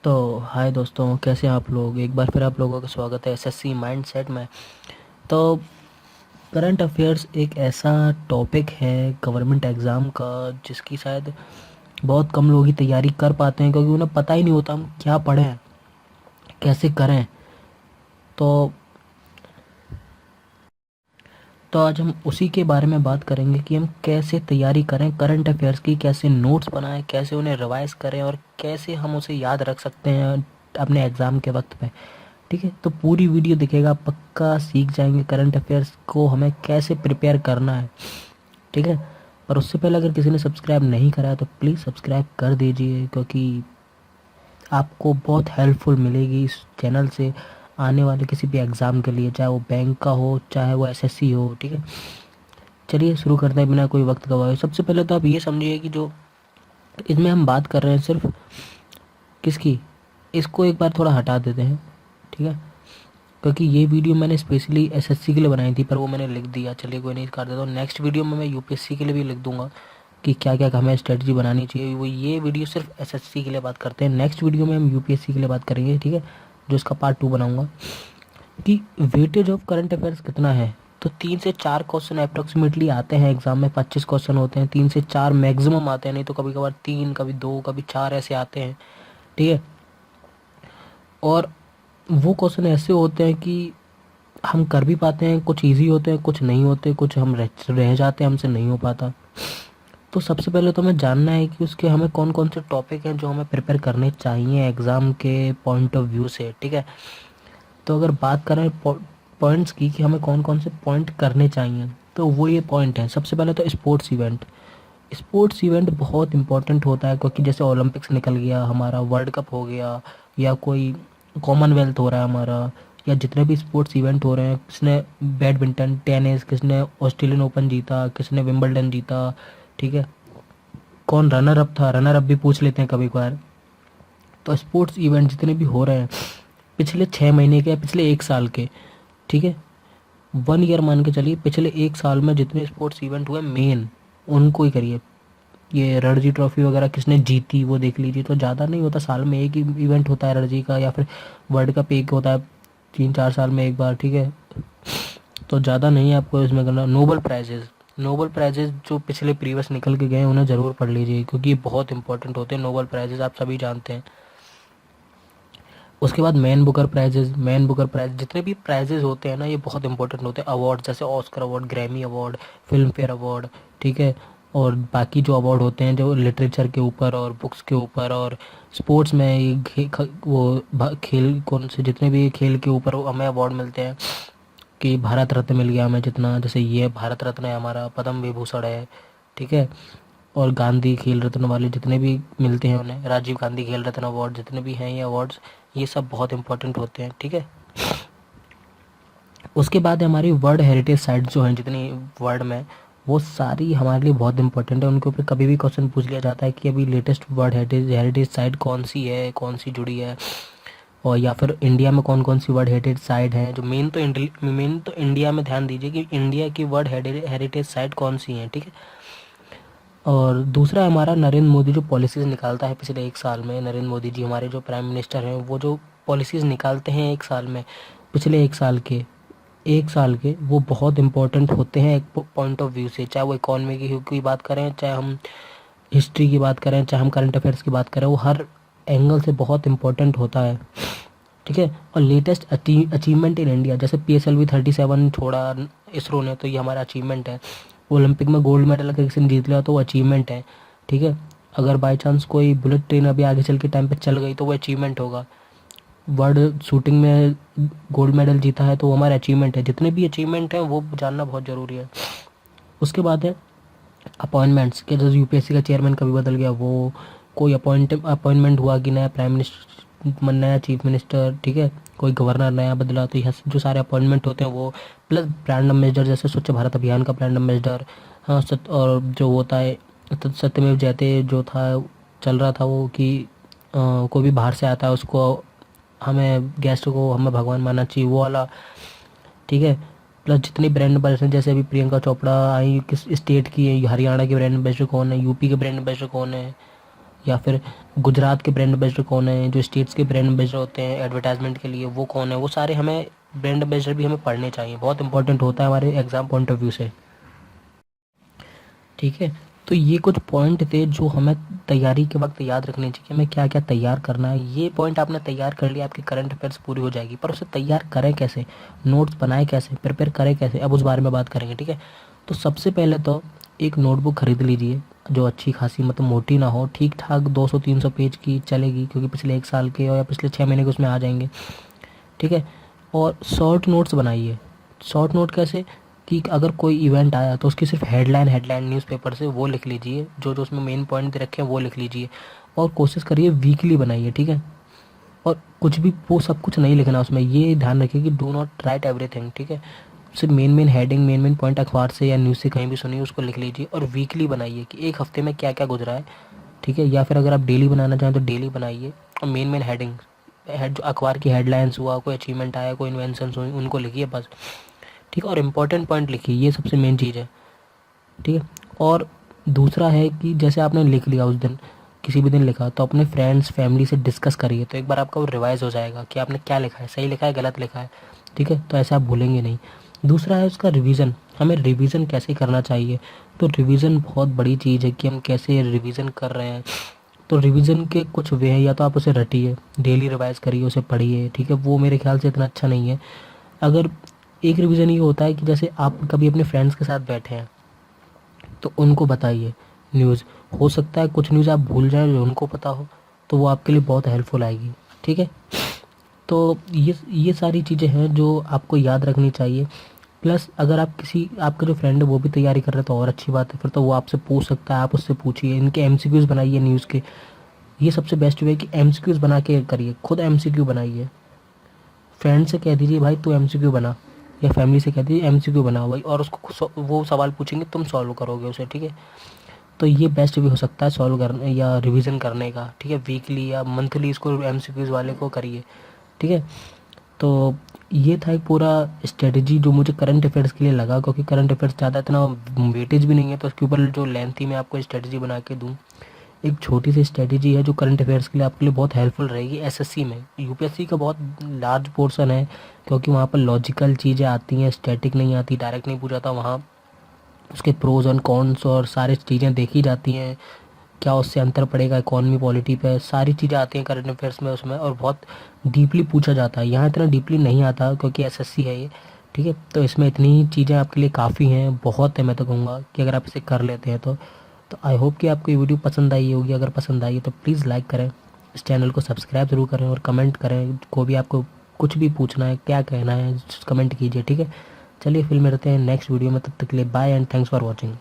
तो हाय दोस्तों, कैसे हैं आप लोग। एक बार फिर आप लोगों का स्वागत है एसएससी माइंडसेट में। तो करंट अफेयर्स एक ऐसा टॉपिक है गवर्नमेंट एग्ज़ाम का जिसकी शायद बहुत कम लोग ही तैयारी कर पाते हैं, क्योंकि उन्हें पता ही नहीं होता हम क्या पढ़ें, कैसे करें। तो तो आज हम उसी के बारे में बात करेंगे कि हम कैसे तैयारी करें करंट अफेयर्स की, कैसे नोट्स बनाएं, कैसे उन्हें रिवाइज करें और कैसे हम उसे याद रख सकते हैं अपने एग्ज़ाम के वक्त पे। ठीक है, तो पूरी वीडियो दिखेगा, पक्का सीख जाएंगे करंट अफेयर्स को हमें कैसे प्रिपेयर करना है। ठीक है, पर उससे पहले अगर किसी ने सब्सक्राइब नहीं करा है तो प्लीज़ सब्सक्राइब कर दीजिए, क्योंकि आपको बहुत हेल्पफुल मिलेगी इस चैनल से आने वाले किसी भी एग्ज़ाम के लिए, चाहे वो बैंक का हो चाहे वो एसएससी हो। ठीक है, चलिए शुरू करते हैं बिना कोई वक्त गवाए। सबसे पहले तो आप ये समझिए कि जो इसमें हम बात कर रहे हैं सिर्फ किसकी, इसको एक बार थोड़ा हटा देते हैं। ठीक है, क्योंकि ये वीडियो मैंने स्पेशली एसएससी के लिए बनाई थी, पर वो मैंने लिख दिया। चलिए कोई नहीं, कर देता हूँ। नेक्स्ट वीडियो में मैं यूपीएससी के लिए भी लिख दूंगा कि क्या क्या हमें स्ट्रेटजी बनानी चाहिए। वो ये वीडियो सिर्फ एसएससी के लिए बात करते हैं, नेक्स्ट वीडियो में हम यूपीएससी के लिए बात करेंगे। ठीक है, जो इसका पार्ट 2 बनाऊंगा कि वेटेज ऑफ करंट अफेयर्स कितना है। तो 3 से 4 क्वेश्चन अप्रोक्सीमेटली आते हैं एग्जाम में। 25 क्वेश्चन होते हैं, 3 से 4 मैक्सिमम आते हैं, नहीं तो कभी कभार 3, कभी 2, कभी 4 ऐसे आते हैं। ठीक है, और वो क्वेश्चन ऐसे होते हैं कि हम कर भी पाते हैं, कुछ इजी होते हैं, कुछ नहीं होते, कुछ हम रह जाते हैं, हमसे नहीं हो पाता। तो सबसे पहले तो हमें जानना है कि उसके हमें कौन कौन से टॉपिक हैं जो हमें प्रिपेयर करने चाहिए एग्ज़ाम के पॉइंट ऑफ व्यू से। ठीक है, तो अगर बात करें पॉइंट्स की कि हमें कौन कौन से पॉइंट करने चाहिए, तो वो ये पॉइंट हैं। सबसे पहले तो स्पोर्ट्स इवेंट। स्पोर्ट्स इवेंट बहुत इंपॉर्टेंट होता है, क्योंकि जैसे ओलंपिक्स निकल गया, हमारा वर्ल्ड कप हो गया, या कोई कॉमनवेल्थ हो रहा है हमारा, या जितने भी स्पोर्ट्स इवेंट हो रहे हैं, किसने बैडमिंटन, टेनिस, किसने ऑस्ट्रेलियन ओपन जीता, किसने विंबलडन जीता। ठीक है, कौन रनर अप था, रनर अप भी पूछ लेते हैं कभी कभार। तो स्पोर्ट्स इवेंट जितने भी हो रहे हैं पिछले 6 महीने के या पिछले 1 साल के, ठीक है, 1 ईयर मान के चलिए, पिछले 1 साल में जितने स्पोर्ट्स इवेंट हुए मेन, उनको ही करिए। ये रणजी ट्रॉफी वगैरह किसने जीती वो देख लीजिए। तो ज़्यादा नहीं होता, साल में एक ही इवेंट होता है रणजी का, या फिर वर्ल्ड कप एक होता है 3-4 साल में एक बार। ठीक है, तो ज़्यादा नहीं है आपको इसमें करना। नोबल प्राइजेज़, नोबल प्राइजेज़ जो पिछले प्रीवियस निकल के गए उन्हें ज़रूर पढ़ लीजिए, क्योंकि ये बहुत इंपॉर्टेंट होते हैं नोबल प्राइजेज़, आप सभी जानते हैं। उसके बाद Man Booker prizes, Man Booker prize, जितने भी प्राइजेज़ होते हैं ना ये बहुत इंपॉर्टेंट होते हैं। अवार्ड जैसे Oscar award, Grammy award, film fair award. ठीक है, और बाकी जो अवार्ड होते हैं जो लिटरेचर के ऊपर और बुक्स के ऊपर और स्पोर्ट्स में ये खेल कौन से जितने भी खेल के ऊपर हमें अवार्ड मिलते हैं, कि भारत रत्न मिल गया हमें जितना, जैसे ये भारत रत्न है हमारा, पद्म विभूषण है। ठीक है, और गांधी खेल रत्न वाले जितने भी मिलते हैं उन्हें, राजीव गांधी खेल रत्न अवार्ड, जितने भी हैं ये अवार्ड्स, ये सब बहुत इंपॉर्टेंट होते हैं। ठीक है, उसके बाद हमारी वर्ल्ड हेरिटेज साइट जो हैं जितनी वर्ल्ड में, वो सारी हमारे लिए बहुत इंपॉर्टेंट है। उनके ऊपर कभी भी क्वेश्चन पूछ लिया जाता है कि अभी लेटेस्ट वर्ल्ड हेरिटेज साइट कौन सी है, कौन सी जुड़ी है, और या फिर इंडिया में कौन कौन सी वर्ल्ड हेरिटेज साइट हैं। जो मेन तो इंडिया में ध्यान दीजिए कि इंडिया की वर्ल्ड हेरिटेज साइट कौन सी हैं। ठीक है, और दूसरा हमारा नरेंद्र मोदी जो पॉलिसीज़ निकालता है पिछले 1 साल में, नरेंद्र मोदी जी हमारे जो प्राइम मिनिस्टर हैं, वो जो पॉलिसीज़ निकालते हैं 1 साल में, पिछले 1 साल के वो बहुत इंपॉर्टेंट होते हैं एक पॉइंट ऑफ व्यू से। चाहे वो इकॉनमी की बात करें, चाहे हम हिस्ट्री की बात करें, चाहे हम करंट अफेयर्स की बात करें, वो हर एंगल से बहुत इंपॉर्टेंट होता है। ठीक है, और लेटेस्ट अचीवमेंट इन इंडिया, जैसे PSLV-37 छोड़ा इसरो ने, तो ये हमारा अचीवमेंट है। ओलंपिक में गोल्ड मेडल अगर किसी ने जीत लिया तो वो अचीवमेंट है। ठीक है, अगर बाई चांस कोई बुलेट ट्रेन अभी आगे चल के टाइम पे चल गई तो वो अचीवमेंट होगा। वर्ल्ड शूटिंग में गोल्ड मेडल जीता है तो वो हमारा अचीवमेंट है। जितने भी अचीवमेंट हैं वो जानना बहुत ज़रूरी है। उसके बाद है अपॉइंटमेंट्स, के जैसे यूपीएससी का चेयरमैन कभी बदल गया, वो कोई अपॉइंटमेंट हुआ कि नया प्राइम मिनिस्टर, नया चीफ मिनिस्टर। ठीक है, कोई गवर्नर नया बदला, तो यहाँ जो सारे अपॉइंटमेंट होते हैं वो, प्लस ब्रांड एम्बेसडर, जैसे स्वच्छ भारत अभियान का ब्रांड एम्बेसडर। हाँ, और जो होता है सत्यमेव जयते जो था, चल रहा था वो कि कोई भी बाहर से आता है उसको, हमें गेस्ट को हमें भगवान मानना चाहिए, वो वाला। ठीक है, प्लस जितनी ब्रांड एम्बेसडर, जैसे अभी प्रियंका चोपड़ा आई, किस स्टेट की है, हरियाणा के ब्रांड एम्बेसडर कौन है, यूपी के ब्रांड एम्बेसडर कौन है। या फिर गुजरात के ब्रांड एम्बेसडर कौन है, जो स्टेट्स के ब्रांड एम्बेसडर होते हैं एडवर्टाइजमेंट के लिए वो कौन है, वो सारे हमें ब्रांड एम्बेसडर भी हमें पढ़ने चाहिए, बहुत इंपॉर्टेंट होता है हमारे एग्ज़ाम पॉइंट ऑफ व्यू से। ठीक है, तो ये कुछ पॉइंट थे जो हमें तैयारी के वक्त याद रखने चाहिए, हमें क्या क्या तैयार करना है। ये पॉइंट आपने तैयार कर लिया, आपकी करंट अफेयर्स पूरी हो जाएगी। पर उसे तैयार करें कैसे, नोट्स बनाए कैसे, प्रिपेयर करें कैसे, अब उस बारे में बात करेंगे। ठीक है, तो सबसे पहले तो एक नोटबुक खरीद लीजिए जो अच्छी खासी मतलब मोटी ना हो, ठीक ठाक 200-300 पेज की चलेगी, क्योंकि पिछले 1 साल के या पिछले 6 महीने के उसमें आ जाएंगे। ठीक है, और शॉर्ट नोट्स बनाइए। शॉर्ट नोट कैसे, कि अगर कोई इवेंट आया तो उसकी सिर्फ हेडलाइन हेडलाइन न्यूज़पेपर से वो लिख लीजिए, जो जो उसमें मेन पॉइंट दे रखे हैं वो लिख लीजिए, और कोशिश करिए वीकली बनाइए। ठीक है, और कुछ भी वो सब कुछ नहीं लिखना उसमें, ये ध्यान रखिए कि डू नॉट राइट एवरीथिंग। ठीक है, सिर्फ main main heading, main main point अखबार से या न्यूज़ से कहीं भी सुनिए उसको लिख लीजिए, और वीकली बनाइए कि एक हफ्ते में क्या क्या गुजरा है। ठीक है, या फिर अगर आप डेली बनाना चाहें तो डेली बनाइए, और मेन मेन हेडिंग हेड जो अखबार की हेडलाइंस हुआ, कोई अचीवमेंट आया, कोई इन्वेंशंस हुई, उनको लिखिए बस। ठीक है, और इम्पोर्टेंट पॉइंट लिखिए, ये सबसे मेन चीज़ है। ठीक है, और दूसरा है कि जैसे आपने लिख लिया उस दिन, किसी भी दिन लिखा, तो अपने फ्रेंड्स फैमिली से डिस्कस करिए, तो एक बार आपका वो रिवाइज हो जाएगा कि आपने क्या लिखा है, सही लिखा है गलत लिखा है। ठीक है, तो ऐसे आप भूलेंगे नहीं। दूसरा है उसका रिवीजन, हमें रिवीजन कैसे करना चाहिए। तो रिवीजन बहुत बड़ी चीज़ है कि हम कैसे रिवीजन कर रहे हैं। तो रिवीजन के कुछ वे हैं, या तो आप उसे रटिए, डेली रिवाइज करिए, उसे पढ़िए। ठीक है, वो मेरे ख्याल से इतना अच्छा नहीं है। अगर एक रिवीजन ये होता है कि जैसे आप कभी अपने फ्रेंड्स के साथ बैठे हैं तो उनको बताइए न्यूज़, हो सकता है कुछ न्यूज़ आप भूल जाएं जो उनको पता हो, तो वो आपके लिए बहुत हेल्पफुल आएगी। ठीक है, तो ये सारी चीज़ें हैं जो आपको याद रखनी चाहिए। प्लस अगर आप किसी आपका जो फ्रेंड है वो भी तैयारी कर रहा है तो और अच्छी बात है, फिर तो वो आपसे पूछ सकता है, आप उससे पूछिए। इनके एमसीक्यूज़ बनाइए न्यूज़ के, ये सबसे बेस्ट वे है कि एमसीक्यूज़ बना के करिए, खुद एमसीक्यू बनाइए। फ्रेंड से कह दीजिए भाई तू एमसीक्यू बना, या फैमिली से कह दीजिए एमसीक्यू बनाओ भाई, और उसको वो सवाल पूछेंगे तुम सॉल्व करोगे उसे। ठीक है, तो ये बेस्ट भी हो सकता है सॉल्व करने या रिवीजन करने का। ठीक है, वीकली या मंथली इसको एमसीक्यूज़ वाले को करिए। ठीक है, तो ये था एक पूरा स्ट्रेटजी जो मुझे करंट अफेयर्स के लिए लगा, क्योंकि करंट अफेयर्स ज़्यादा इतना वेटेज भी नहीं है, तो उसके ऊपर जो लेंथ ही मैं आपको स्ट्रेटजी बना के दूँ। एक छोटी सी स्ट्रेटजी है जो करंट अफेयर्स के लिए आपके लिए बहुत हेल्पफुल रहेगी। एसएससी में, यूपीएससी का बहुत लार्ज पोर्शन है, क्योंकि वहाँ पर लॉजिकल चीज़ें आती हैं, स्टैटिक नहीं आती, डायरेक्ट नहीं पूछा था वहाँ। उसके प्रोज एंड कॉन्स और सारी चीज़ें देखी जाती हैं, क्या उससे अंतर पड़ेगा इकॉनमी पॉलिटी पे, सारी चीज़ें आती हैं करंट अफेयर्स में उसमें, और बहुत डीपली पूछा जाता है। यहाँ इतना डीपली नहीं आता क्योंकि एसएससी है ये। ठीक है, तो इसमें इतनी ही चीज़ें आपके लिए काफ़ी हैं, बहुत है, मैं तो कहूँगा कि अगर आप इसे कर लेते हैं तो आई होप कि आपको ये वीडियो पसंद आई होगी। अगर पसंद आई तो प्लीज़ लाइक करें, इस चैनल को सब्सक्राइब ज़रूर करें, और कमेंट करें, को भी आपको कुछ भी पूछना है, क्या कहना है, कमेंट कीजिए। ठीक है, चलिए फिर मिलते हैं नेक्स्ट वीडियो में, तब तक के लिए bye and thanks for watching.